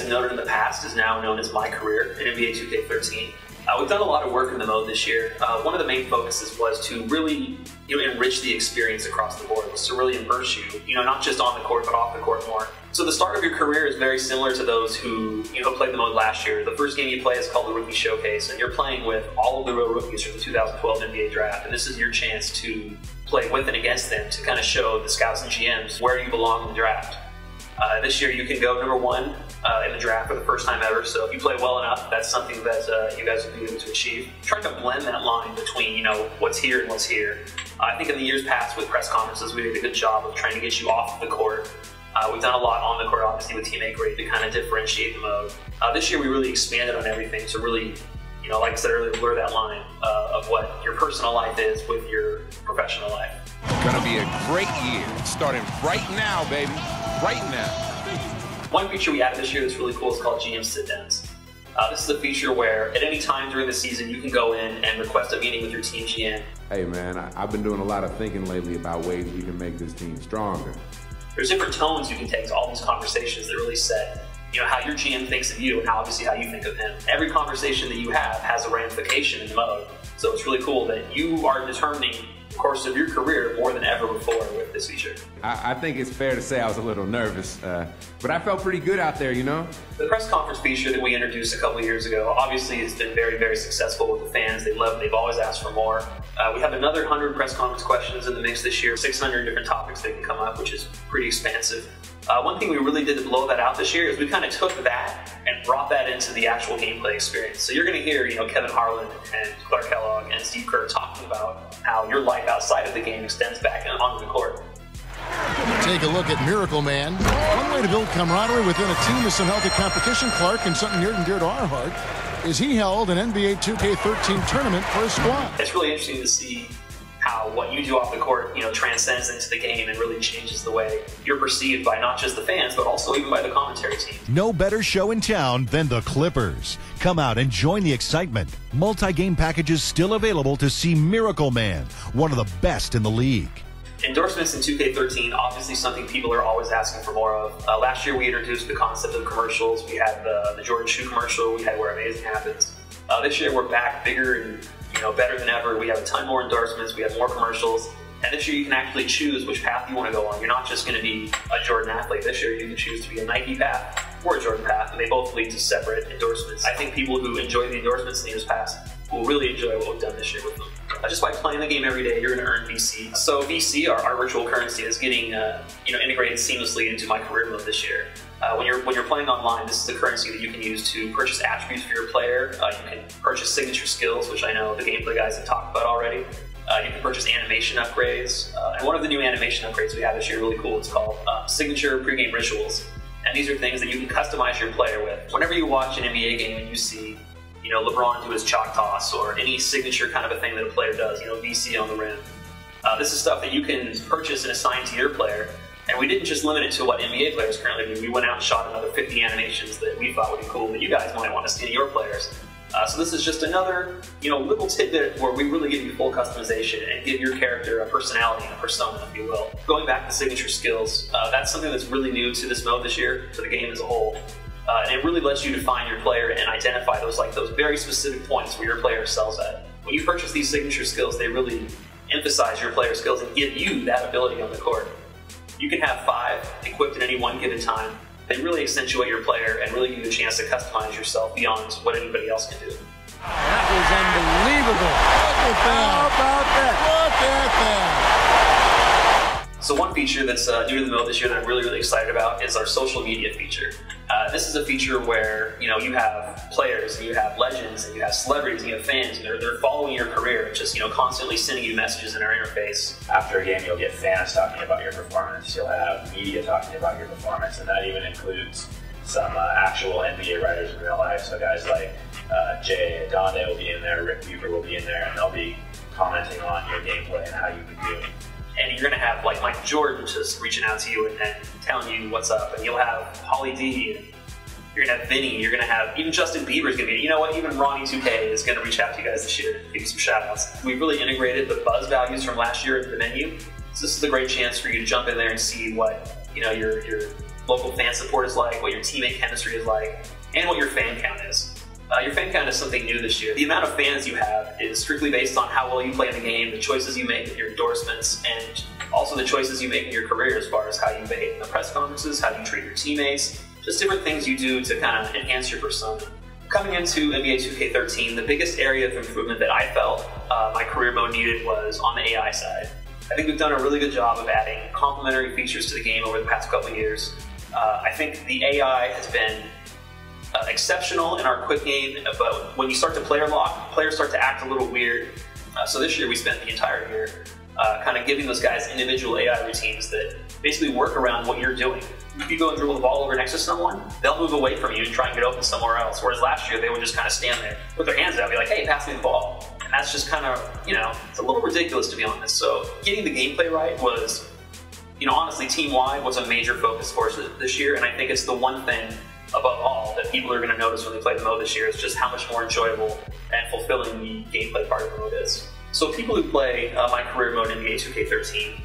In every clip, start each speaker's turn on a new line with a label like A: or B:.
A: have noted in the past, is now known as MyCAREER in NBA 2K13. We've done a lot of work in the mode this year. One of the main focuses was to really enrich the experience across the board, was to really immerse you, not just on the court, but off the court more. So the start of your career is very similar to those who played the mode last year. The first game you play is called the Rookie Showcase, and you're playing with all of the real rookies from the 2012 NBA Draft, and this is your chance to play with and against them to kind of show the scouts and GMs where you belong in the draft. This year you can go number 1 in the draft for the first time ever, so if you play well enough, that's something that you guys will be able to achieve. Trying to blend that line between what's here and what's here. I think in the years past with press conferences we did a good job of trying to get you off the court. We've done a lot on the court, obviously, with teammate grade to kind of differentiate the mode. This year we really expanded on everything to really, like I said earlier, blur that line of what your personal life is with your professional life.
B: Gonna be a great year, starting right now, baby, right now.
A: One feature we added this year that's really cool is called GM sit-downs. This is a feature where at any time during the season you can go in and request a meeting with your team GM.
C: Hey man, I've been doing a lot of thinking lately about ways we can make this team stronger.
A: There's different tones you can take to all these conversations that really set how your GM thinks of you and obviously how you think of him. Every conversation that you have has a ramification in the mode, so it's really cool that you are determining the course of your career more than ever before with this feature.
C: I think it's fair to say I was a little nervous, but I felt pretty good out there,
A: The press conference feature that we introduced a couple of years ago obviously has been very, very successful with the fans. They love it. They've always asked for more. We have another 100 press conference questions in the mix this year, 600 different topics that can come up, which is pretty expansive. One thing we really did to blow that out this year is we kind of took that and brought that into the actual gameplay experience. So you're going to hear, Kevin Harlan and Clark Kellogg and Steve Kerr talking about how your life outside of the game extends back onto the court.
D: Take a look at Miracle Man. One way to build camaraderie within a team is some healthy competition, Clark, and something near and dear to our heart is he held an NBA 2K13 tournament for his squad.
A: It's really interesting to see how what you do off the court, transcends into the game and really changes the way you're perceived by not just the fans, but also even by the commentary team.
E: No better show in town than the Clippers. Come out and join the excitement. Multi-game packages still available to see Miracle Man, one of the best in the league.
A: Endorsements in 2K13, obviously something people are always asking for more of. Last year we introduced the concept of commercials. We had the Jordan shoe commercial, we had Where Amazing Happens. This year we're back bigger and better than ever. We have a ton more endorsements, we have more commercials, and this year you can actually choose which path you want to go on. You're not just going to be a Jordan athlete. This year you can choose to be a Nike path or a Jordan path, and they both lead to separate endorsements. I think people who enjoy the endorsements in the years past will really enjoy what we've done this year with them. Just by playing the game every day, you're going to earn VC. So VC, our virtual currency, is getting integrated seamlessly into MyCAREER mode this year. When you're playing online, this is the currency that you can use to purchase attributes for your player. You can purchase signature skills, which I know the gameplay guys have talked about already. You can purchase animation upgrades. And one of the new animation upgrades we have this year, really cool, it's called Signature Pregame Rituals. And these are things that you can customize your player with. Whenever you watch an NBA game and you see LeBron do his chalk toss or any signature kind of a thing that a player does, VC on the rim. This is stuff that you can purchase and assign to your player. And we didn't just limit it to what NBA players currently do. We went out and shot another 50 animations that we thought would be cool that you guys might want to see in your players. So this is just another, little tidbit where we really give you full customization and give your character a personality and a persona, if you will. Going back to signature skills, that's something that's really new to this mode this year, to the game as a whole. And it really lets you define your player and identify those very specific points where your player excels at. When you purchase these signature skills, they really emphasize your player skills and give you that ability on the court. You can have 5 equipped at any one given time. They really accentuate your player and really give you a chance to customize yourself beyond what anybody else can do.
D: That was unbelievable. How about that? Look at that.
A: So one feature that's new to the mode this year that I'm really, really excited about is our social media feature. This is a feature where you have players, and you have legends, and you have celebrities, and you have fans, and they're following your career and just constantly sending you messages in our interface.
F: After a game, you'll get fans talking about your performance. You'll have media talking about your performance, and that even includes some actual NBA writers in real life. So guys like Jay Donde will be in there, Rick Bucher will be in there, and they'll be commenting on your gameplay and how you've been doing.
A: And you're going to have like Michael Jordan just reaching out to you and telling you what's up. And you'll have Holly D, and you're going to have Vinny, you're going to have even Justin Bieber's going to be, even Ronnie 2K is going to reach out to you guys this year, give you some shout outs. We've really integrated the buzz values from last year into the menu. So this is a great chance for you to jump in there and see what, your local fan support is like, what your teammate chemistry is like, and what your fan count is. Your fan count is something new this year. The amount of fans you have is strictly based on how well you play in the game, the choices you make in your endorsements, and also the choices you make in your career as far as how you behave in the press conferences, how you treat your teammates, just different things you do to kind of enhance your persona. Coming into NBA 2K13, the biggest area of improvement that I felt my career mode needed was on the AI side. I think we've done a really good job of adding complementary features to the game over the past couple of years. I think the AI has been exceptional in our quick game, but when you start to player lock, players start to act a little weird. So this year we spent the entire year kind of giving those guys individual AI routines that basically work around what you're doing. If you go and dribble the ball over next to someone, they'll move away from you and try and get open somewhere else. Whereas last year they would just kind of stand there, put their hands out, and be like, hey, pass me the ball. And that's just kind of, you know, it's a little ridiculous to be honest. So getting the gameplay right was, you know, honestly, team-wide was a major focus for us this year, and I think it's the one thing above all that people are going to notice when they play the mode this year is just how much more enjoyable and fulfilling the gameplay part of the mode is. So people who play my career mode in NBA 2K13,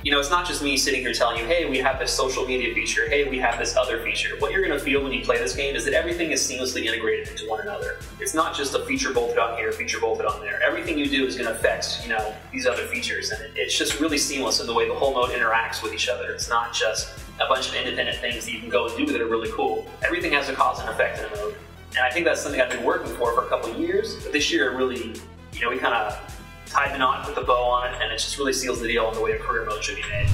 A: you know, it's not just me sitting here telling you, hey, we have this social media feature, hey, we have this other feature. What you're going to feel when you play this game is that everything is seamlessly integrated into one another. It's not just a feature bolted on here, feature bolted on there. Everything you do is going to affect, you know, these other features, and it's just really seamless in the way the whole mode interacts with each other. It's not just a bunch of independent things that you can go and do that are really cool. Everything has a cause and effect in a mode, and I think that's something I've been working for a couple of years, but this year really, you know, we kind of tied the knot, put the bow on it, and it just really seals the deal on the way a career mode should be made.